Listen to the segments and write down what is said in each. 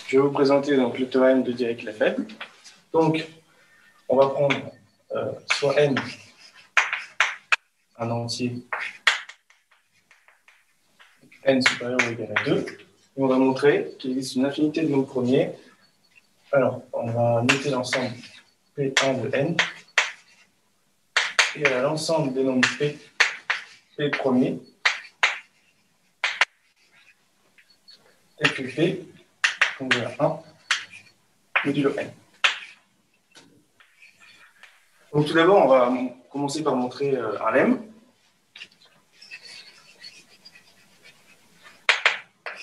Je vais vous présenter donc, le théorème de Dirichlet-Lefebvre. Donc, on va prendre soit n un entier, n supérieur ou égal à 2, et on va montrer qu'il existe une infinité de nombres premiers. Alors, on va noter l'ensemble P1 de n, et l'ensemble des nombres P premiers, tel que P, donc voilà 1, modulo n. Donc tout d'abord, on va commencer par montrer un lemme.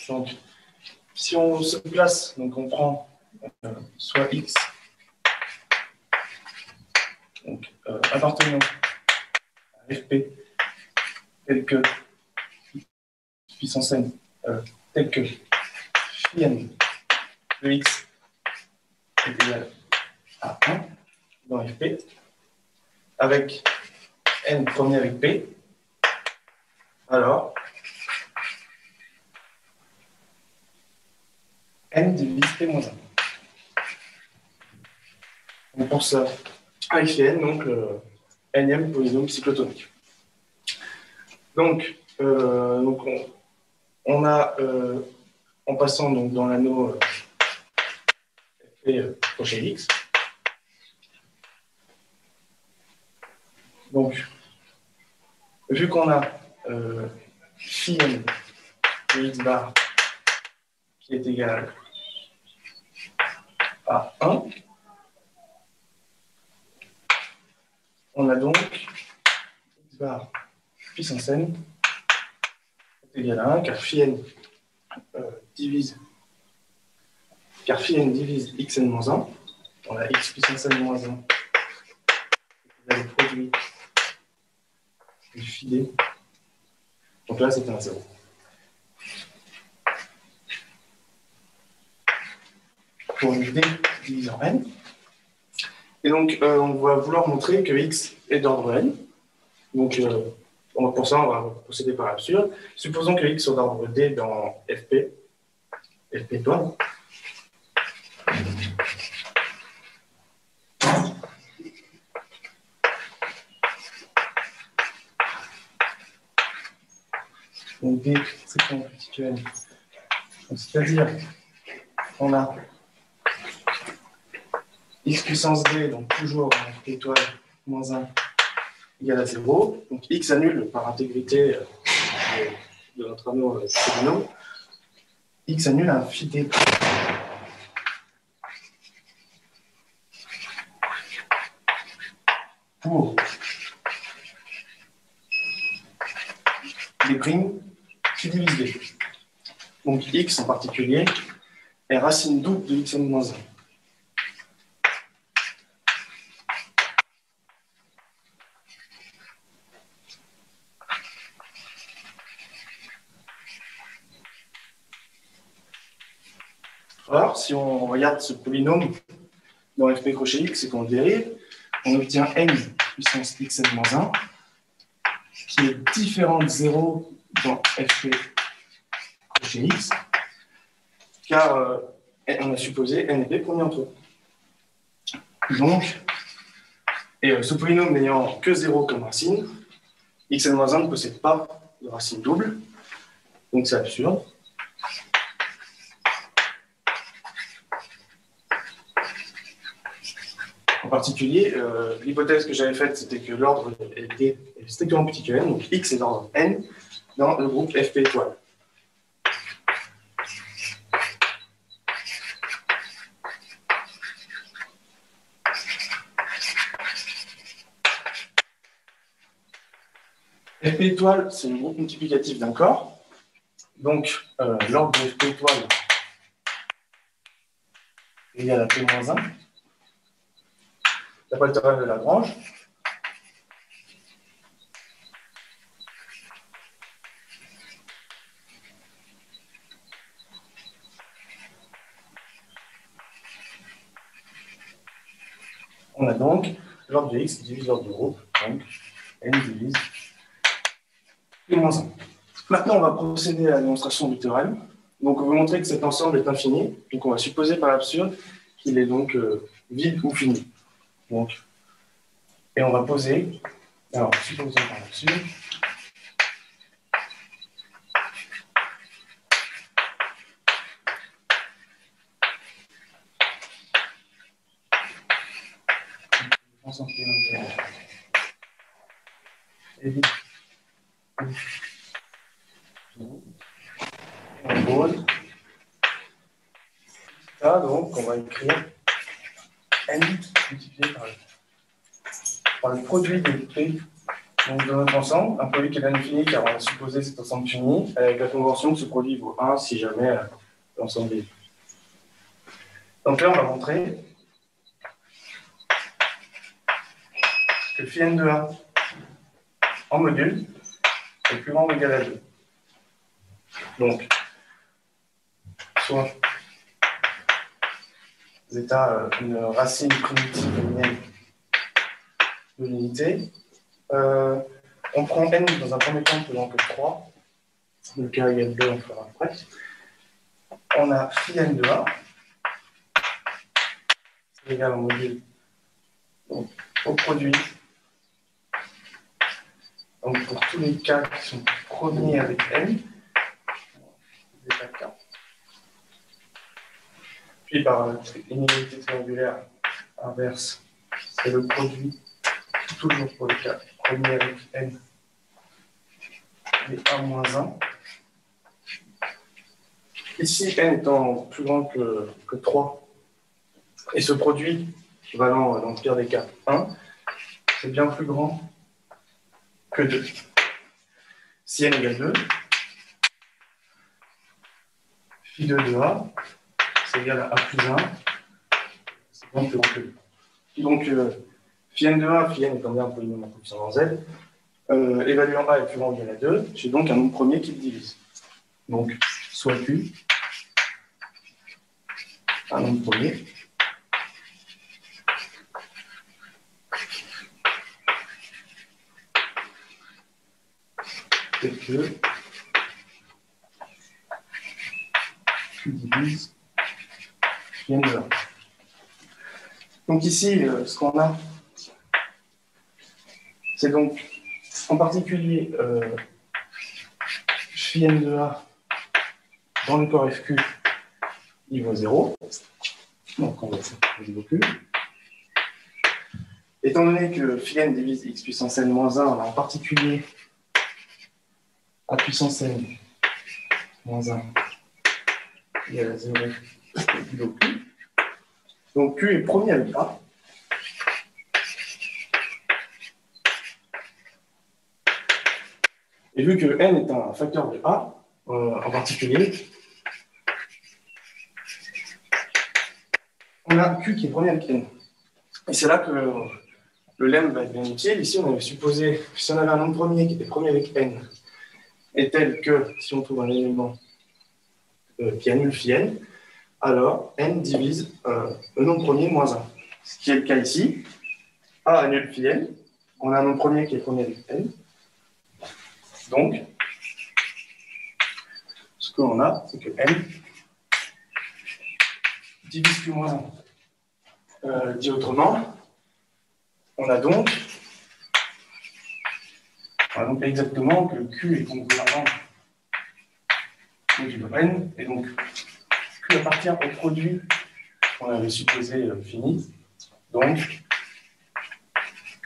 Donc, si on se place, donc on prend soit x, donc appartenant à fp, tel que puissance n, tel que phi n de x est égal à 1 dans fp, avec n premier avec p, alors n divise p moins 1. Donc pour ça, avec phi n, donc le nème polynôme cyclotonique. Donc on a, en passant donc, dans l'anneau fp proche x, donc vu qu'on a phi n de x bar qui est égal à 1, on a donc x bar puissance n est égal à 1, car phi n divise xn moins 1. On a x puissance n moins 1 est égal au produit du phi d. Donc là, c'est un 0. Pour une d divisé en n. Et donc, on va vouloir montrer que x est d'ordre n. Donc, pour ça, on va procéder par l'absurde. Supposons que x soit d'ordre d dans fp étoile. Donc, d, c'est un petit n. C'est-à-dire qu'on a x puissance d, donc toujours fp étoile moins 1 égale à 0. Donc x annule par intégrité de notre anneau polynôme. X annule un phi d. Pour des primes qui divisent d. Donc x en particulier est racine double de xn moins 1. Alors, si on regarde ce polynôme dans fp crochet x et qu'on le dérive, on obtient n puissance xn moins 1 qui est différent de 0 dans fp crochet x, car on a supposé n et p premiers entre eux. Donc, ce polynôme n'ayant que 0 comme racine, xn moins 1 ne possède pas de racine double, donc c'est absurde. En particulier, l'hypothèse que j'avais faite, c'était que l'ordre était strictement petit que n, donc x est d'ordre n dans le groupe fp étoile. fp étoile, c'est le groupe multiplicatif d'un corps. Donc, l'ordre de fp étoile est égal à p moins 1. D'après le théorème de Lagrange. On a donc l'ordre de x qui divise l'ordre du groupe, donc n divise p moins 1. Maintenant, on va procéder à la démonstration du théorème. Donc, on veut montrer que cet ensemble est infini. Donc, on va supposer par l'absurde qu'il est donc vide ou fini. Donc, et on va poser. Alors, supposons par l'absurde. Et vide. On pose. Ça, donc, on va écrire n multiplié par le produit des P donc, de notre ensemble, un produit qui est infini car on a supposé cet ensemble fini, avec la convention que ce produit vaut 1 si jamais l'ensemble est. Donc là, on va montrer que phi n de A en module est plus grand ou égal à 2. Donc, soit zeta une racine primitive linéaire de l'unité. On prend n dans un premier temps plus grand que 3. Le cas égale 2, on fera après. On a phi n de A, c'est égal en module donc, au produit. Donc pour tous les cas qui sont premiers avec n, zeta k. Puis par l'inégalité triangulaire inverse, c'est le produit, toujours pour les cas premiers avec n, et 1 moins 1. Ici, n étant plus grand que 3, et ce produit valant dans le pire des cas 1, c'est bien plus grand que 2. Si n égale 2, phi 2 de A, c'est égal à A plus 1, c'est donc plus grand que 2. Donc, phi n de A, phi n étant bien un polynôme en coefficient dans Z, évaluant A est plus grand ou égal à 2, j'ai donc un nombre premier qui le divise. Donc, soit Q, un nombre premier, et que Q divise phi n de A. Donc ici, ce qu'on a, c'est donc en particulier phi n de A dans le corps FQ, il vaut 0. Donc on va faire le Q. Étant donné que phi n divise x puissance n moins 1, on a en particulier a puissance n moins 1 égale à 0 donc Q. Donc Q est premier avec A. Et vu que n est un facteur de A, en particulier, on a Q qui est premier avec n. Et c'est là que le lemme va être bien utile. Ici, on avait supposé, si on avait un nombre premier qui était premier avec n, est tel que, si on trouve un élément qui annule phi n, alors n divise le nombre premier moins 1. Ce qui est le cas ici. A annule phi n. On a un nombre premier qui est premier avec n. Donc, ce qu'on a, c'est que n divise Q moins 1. Dit autrement, on a donc exactement que Q est congruent modulo n, et donc Q appartient au produit qu'on avait supposé fini. Donc,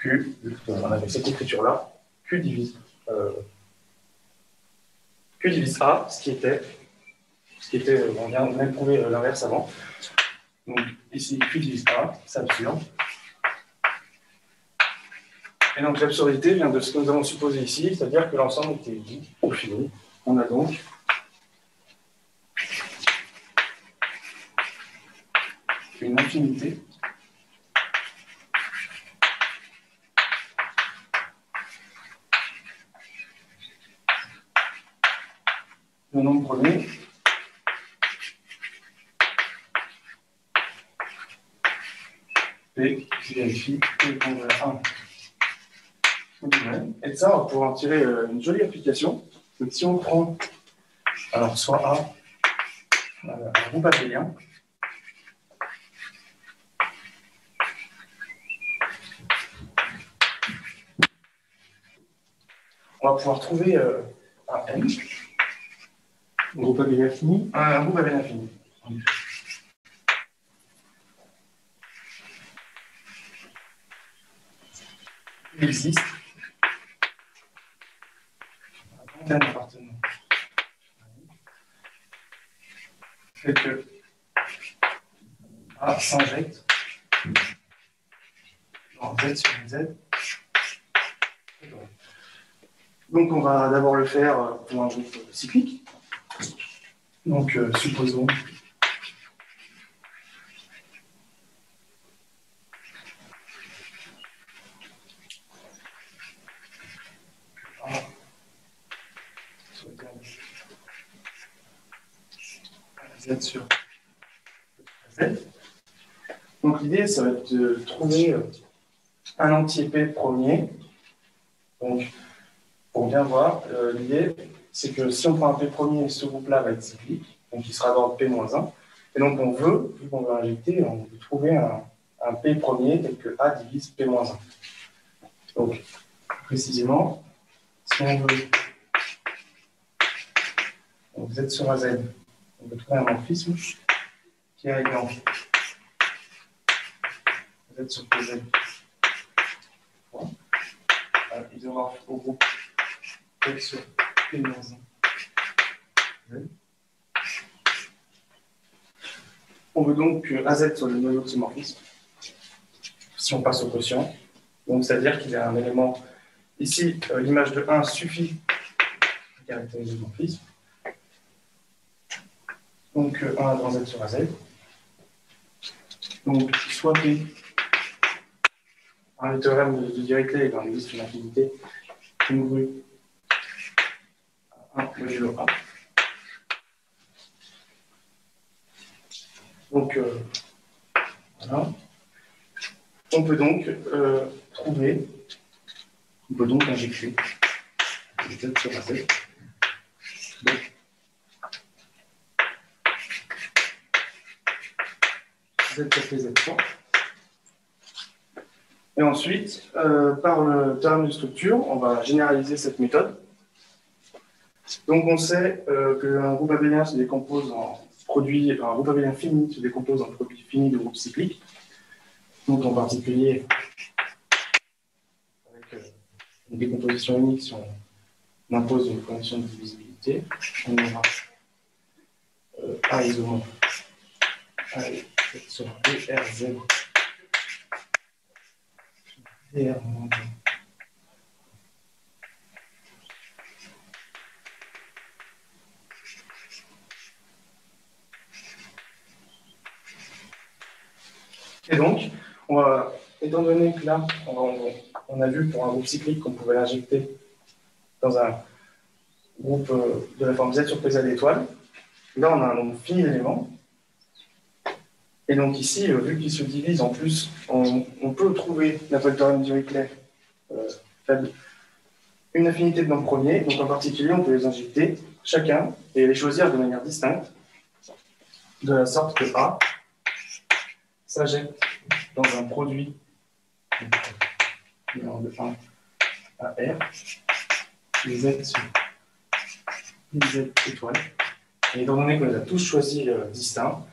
Q, on avait cette écriture-là, Q divise A, ce qui était on vient de prouver l'inverse avant. Donc, ici, Q divise A, c'est absurde. Et donc, l'absurdité vient de ce que nous avons supposé ici, c'est-à-dire que l'ensemble était vide ou fini. On a donc une infinité de nombre premier P qui vérifie P est congruent à 1. Et de ça, on va pouvoir en tirer une jolie application. Donc, si on prend alors soit A un groupe abélien. On va pouvoir trouver un n. Un groupe abélien fini. Un groupe abélien fini. Il existe un appartenant. Fait que A s'injecte dans Z sur Z. Donc on va d'abord le faire pour un groupe cyclique. Donc supposons A soit égal à Z sur Z. Donc l'idée, ça va être de trouver un anti-P premier. Donc, pour bien voir, l'idée, c'est que si on prend un P premier, ce groupe-là va être cyclique, donc il sera dans P-1. Et donc on veut, vu qu'on veut injecter, on veut trouver un P premier tel que A divise P-1. Donc, précisément, si on veut donc Z sur AZ, on veut trouver un morphisme qui est égal Z sur PZ. Isomorphe au groupe P sur P-1. On veut donc que AZ soit le noyau de ce morphisme, si on passe au quotient. Donc, c'est-à-dire qu'il y a un élément. Ici, l'image de 1 suffit à caractériser le morphisme. Donc, 1 dans Z sur AZ. Donc, soit P, le théorème de Dirichlet, il en existe une infinité, congrue à 1 modulo A. Donc, voilà. On peut donc trouver, on peut donc injecter Z sur AZ. Donc, Z sur Z point. Et ensuite, par le théorème de structure, on va généraliser cette méthode. Donc, on sait qu'un groupe abélien se décompose en produit, un groupe abélien fini se décompose en produit fini de groupe cyclique. Donc, en particulier, avec une décomposition unique, si on impose une condition de divisibilité, on aura A isomorphe A sur BRZ. Et donc, étant donné que là, on a vu pour un groupe cyclique qu'on pouvait l'injecter dans un groupe de la forme Z sur PZ étoile, là on a un nombre fini d'éléments. Et donc ici, vu qu'il se divise en plus, on peut trouver, d'après le théorème de Dirichlet, faible, une infinité de nombres premiers. Donc en particulier, on peut les injecter chacun et les choisir de manière distincte, de la sorte que A s'injecte dans un produit de 1 à R, les Z sur Z étoile. Et étant donné qu'on les a tous choisis distincts,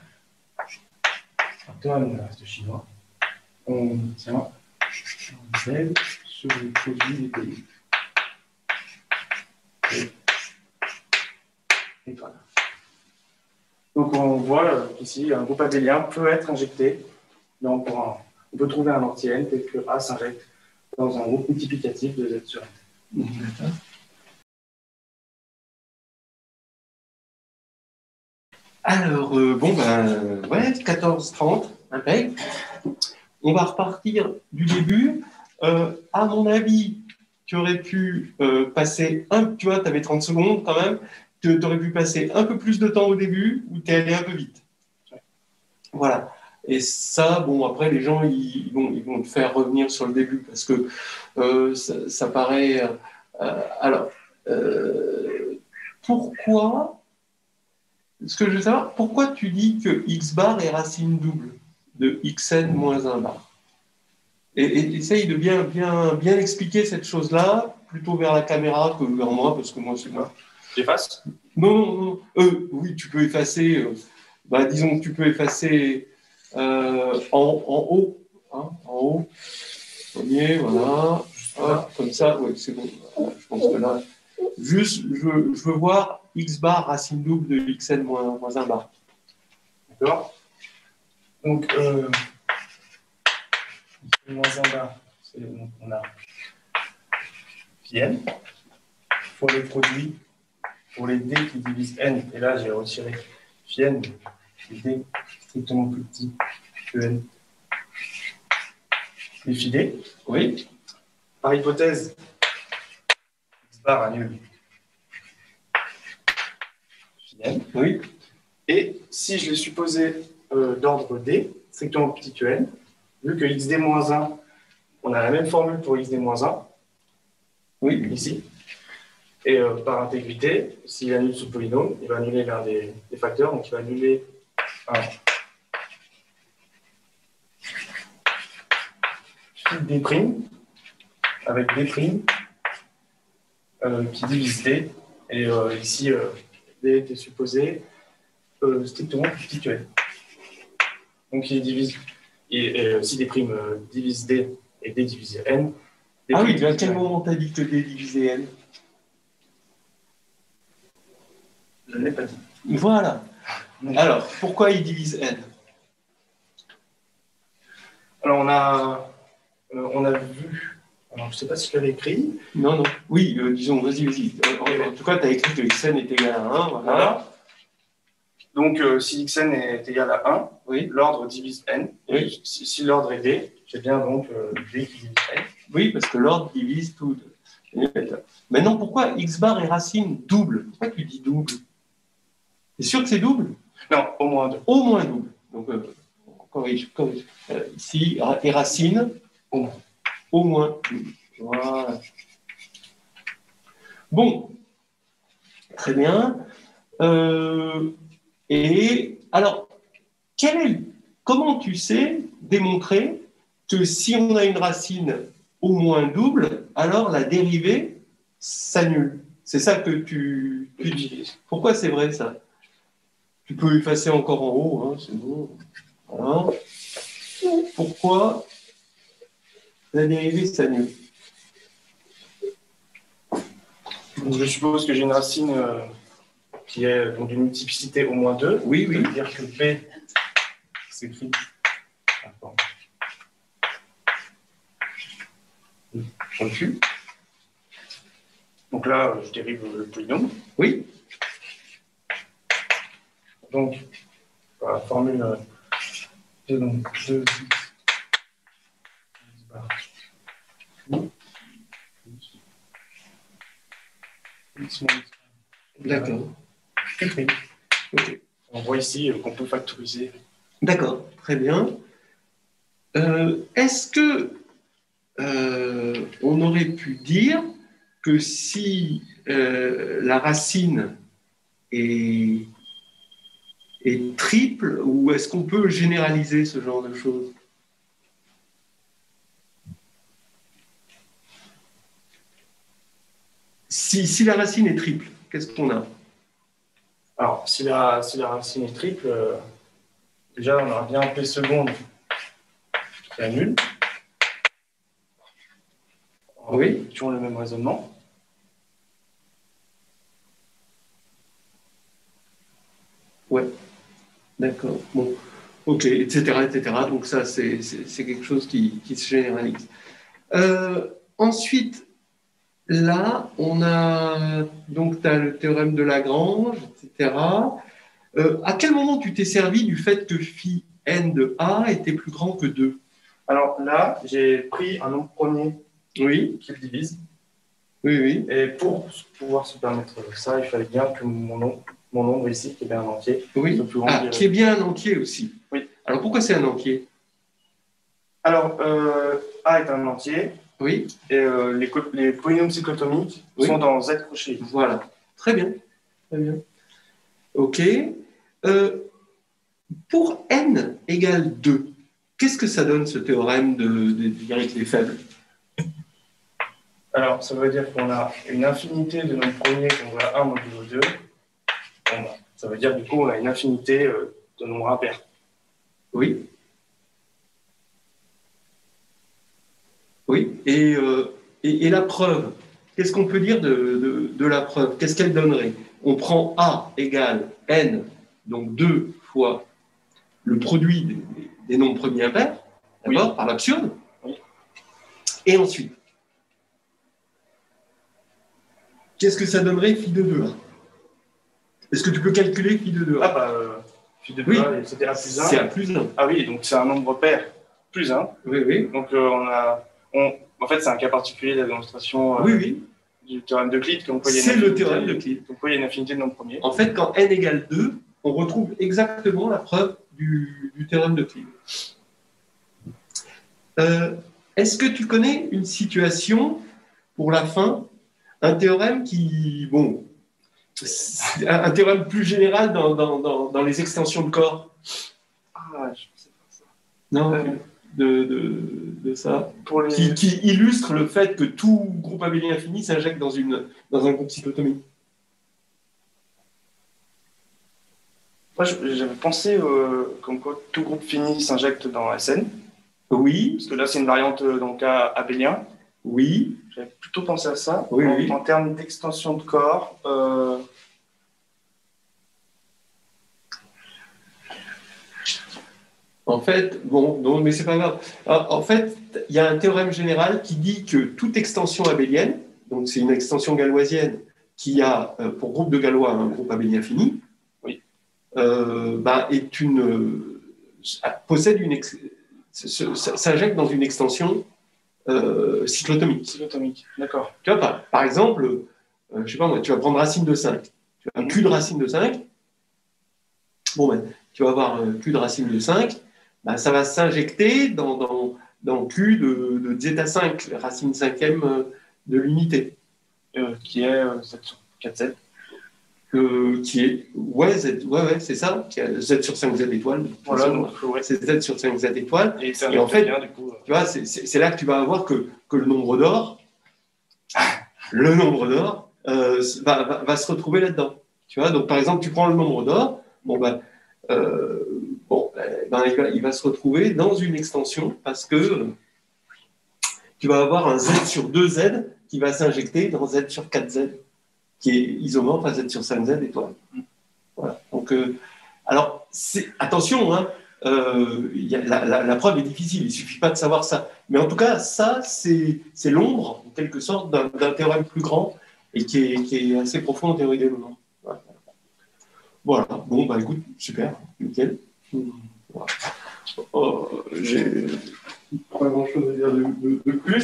théorème de chinois, on tient Z sur le produit des pays. Et voilà. Donc on voit qu'ici, un groupe abélien peut être injecté. Donc on peut trouver un anti-N tel que A s'injecte dans un groupe multiplicatif de Z sur N. Alors, ouais, 14h30, impec. On va repartir du début. À mon avis, tu aurais pu passer tu vois, tu avais 30 secondes quand même, tu aurais pu passer un peu plus de temps au début ou tu es allé un peu vite. Voilà. Et ça, bon, après, les gens, ils vont te faire revenir sur le début parce que ça paraît... pourquoi ce que je veux savoir, pourquoi tu dis que x bar est racine double de xn moins 1 bar? Et essaye de bien expliquer cette chose-là, plutôt vers la caméra que vers moi, parce que moi, c'est moi. J'efface? Non. Oui, tu peux effacer. Disons que tu peux effacer en haut. Hein, en haut. Premier, voilà. Hop, comme ça, oui, c'est bon. Voilà, je pense que là, juste, je veux voir x bar racine double de xn moins 1 bar. D'accord. Donc, moins 1 bar, donc on a phi n pour les produits, pour les d qui divisent n, et là j'ai retiré phi n, d strictement plus petit que n, les phi d. Oui. Par hypothèse, x bar annule phi n. Oui. Et si je l'ai supposé d'ordre d, strictement plus petit que n, vu que xd-1, on a la même formule pour xd-1, oui, ici, et par intégrité, s'il annule ce polynôme, il va annuler l'un des facteurs, donc il va annuler un phi d' avec d' qui divise d, et ici, d était supposé strictement plus petit que n. Donc il divise, et si d' divise d et d divise n. Ah oui, à quel moment t'as dit que d divisé n? Je ne l'ai pas dit. Voilà. Alors, pourquoi il divise n? Alors on a vu, alors je ne sais pas si je l'avais écrit. Non. Oui, disons, vas-y. En tout cas, tu as écrit que xn est égal à 1. Voilà. Donc, si xn est égal à 1, oui, l'ordre divise n. Oui. Si l'ordre est d, j'ai bien donc d qui divise n. Oui, parce que l'ordre divise tout. Maintenant, pourquoi x bar est racine double? Pourquoi tu dis double? T'es sûr que c'est double? Non, au moins 2. Au moins double. Donc, corrige. Ici, et racine, au moins double. Voilà. Bon, très bien. Et alors, comment tu sais démontrer que si on a une racine au moins double, alors la dérivée s'annule? C'est ça que tu dis. Pourquoi c'est vrai ça? Tu peux effacer encore en haut, hein, c'est bon. Voilà. Pourquoi la dérivée s'annule? Je suppose que j'ai une racine qui est donc d'une multiplicité au moins 2. Oui. Ça veut dire que P s'écrit. Sur le Q. Donc là, je dérive le polynôme. Oui. Donc, la formule de 2 D'accord. Okay. On voit ici qu'on peut factoriser. D'accord, très bien. Est-ce que on aurait pu dire que si la racine est triple, ou est-ce qu'on peut généraliser ce genre de choses? Si la racine est triple, qu'est-ce qu'on a? Alors, si la racine est triple, déjà, on aura bien P seconde qui annule. Oui. Toujours le même raisonnement. Ouais, d'accord. Bon, ok, etc. Donc ça, c'est quelque chose qui se généralise. Ensuite, là, on a donc tu as le théorème de Lagrange, etc. À quel moment tu t'es servi du fait que phi n de A était plus grand que 2? Alors là, j'ai pris un nombre premier qui le divise. Oui. Et pour pouvoir se permettre ça, il fallait bien que mon nombre ici, qui est bien un entier, soit plus grand. Qui est bien un entier aussi. Oui. Alors pourquoi c'est un entier? Alors, A est un entier. Oui. Et les polynômes cyclotomiques sont dans Z crochet. Voilà. Très bien. Ok. Pour n égale 2, qu'est-ce que ça donne ce théorème de Dirichlet faible? Alors, ça veut dire qu'on a une infinité de nombres premiers qu'on voit 1 modulo 2. Bon, ça veut dire du coup on a une infinité de nombres impairs. Oui. Oui. Et la preuve, qu'est-ce qu'on peut dire de la preuve? Qu'est-ce qu'elle donnerait? On prend A égale n, donc 2 fois le produit des nombres premiers impairs, d'accord, oui, par l'absurde. Oui. Et ensuite, qu'est-ce que ça donnerait phi de 2A? Est-ce que tu peux calculer phi de 2A? Ah bah, phi de 2A, oui, c'était A plus 1. C'est A plus 1. Ah oui, donc c'est un nombre pair plus 1. Oui, oui. Donc en fait, c'est un cas particulier de la démonstration du théorème d'Euclide. C'est le théorème d'Euclide. Donc, il y a une infinité de nombres premiers. En fait, quand n égale 2, on retrouve exactement la preuve du théorème d'Euclide. Est-ce que tu connais une situation, pour la fin, un théorème qui, bon, un théorème plus général dans les extensions de corps? Ah, je ne sais pas ça. Non, de ça. Pour les... qui illustre le fait que tout groupe abélien infini s'injecte dans un groupe cyclotomique. Moi, j'avais pensé comme quoi tout groupe fini s'injecte dans Sn. Oui. Parce que là, c'est une variante dans le cas abélien. Oui. J'avais plutôt pensé à ça. Oui, oui. En termes d'extension de corps, en fait, bon, non, mais c'est pas grave. En fait, il y a un théorème général qui dit que toute extension abélienne, donc c'est une extension galoisienne qui a pour groupe de Galois un groupe abélien fini, oui. Possède s'injecte dans une extension cyclotomique. Cyclotomique, d'accord. Tu vois, par exemple, je sais pas moi, tu vas prendre racine de 5. Tu as un Q de racine de 5. Bon, ben, tu vas avoir Q de racine de 5. Ben, ça va s'injecter dans Q de zeta 5, racine 5e de l'unité. Qui est Z sur 4Z. Qui est, ouais, c'est ça, qui a Z sur 5Z étoiles. Voilà, donc, c'est Z sur 5Z étoiles. Et en fait, bien, du coup, tu vois, c'est là que tu vas avoir que le nombre d'or, va se retrouver là-dedans. Tu vois, donc par exemple, tu prends le nombre d'or, il va se retrouver dans une extension parce que tu vas avoir un Z sur 2Z qui va s'injecter dans Z sur 4Z, qui est isomorphe à Z sur 5Z étoile. Voilà. Donc, alors, attention, hein, la preuve est difficile, il ne suffit pas de savoir ça. Mais en tout cas, ça, c'est l'ombre, en quelque sorte, d'un théorème plus grand et qui est assez profond en théorie des moments. Voilà. Bon, bah écoute, super, nickel. Voilà. J'ai pas grand-chose à dire de plus.